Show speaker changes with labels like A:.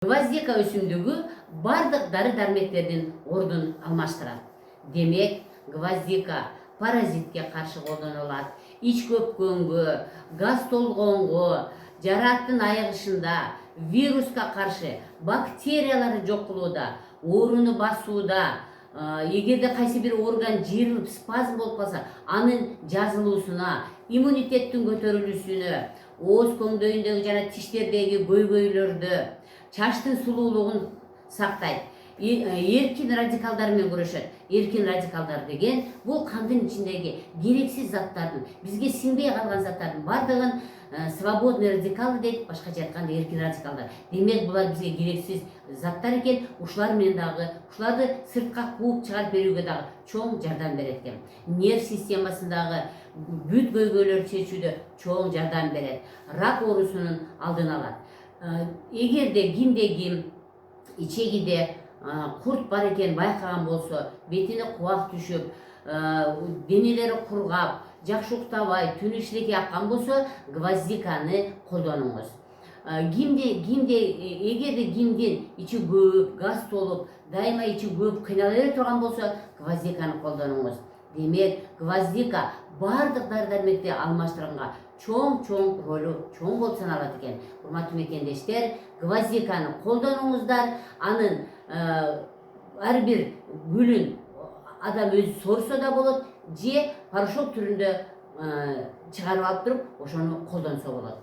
A: Gvazdika өсімдігі бардық дары-дәрмектерден орнын алмаштырады. Демек, гвоздика паразитке қаршы қолданылады. Іш көпкөнге, газ толғонға, жарақтың айығышында, вирусқа қаршы, бактериялары жоқ қылуда, орыны басуда, егерде қайсы бір орган жиырылып спазм болып қалса, анын жазылуысына, иммунитеттің көтерілісіне, оз көңдөйіндегі жана тиштердегі көйгөйлөрдү, чаштын сулуулугун сактайт. Эркин радикалдармен күрөшөт. Эркин радикалдар деген бул кандын ичиндеги керексиз заттардын, бизге сиңбей калган заттардын бардыгын свободный радикалы дейт, башкача айтканда эркин радикалдар. Демек булар бизге керексиз заттар экен, ушулар менен дагы, ушуларды сыртка кууп чыгарып берүүгө дагы чоң жардам берет экен. Нерв системасындагы бүт көйгөйлөрдү чечүүдө чоң жардам берет. Рак оорусунун алдын алат. Эгерде кимде ким ичегиде курт бар екен байкаган болсо, бетине кубак түшүп, денелери кургап, жакшы уктабай, түн ишлекке аккан болсо, гвоздиканы колдонуңуз. Эгерде кимдин ичи көп, газ толуп, дайыма ичи көп кыйнала бере турган болсо, гвоздиканы колдонуңуз. Демек, гвоздика бардык дары-дармекти алмаштырганга чоң ролу чоң болуп саналат экен. Урматтуу мекендештер, гвоздиканы колдонуңуздар, анын ар бир гүлүн адам өзү сорсо да болот, же порошок түрүндө чыгарып алып туруп, ошону колдонсо болот.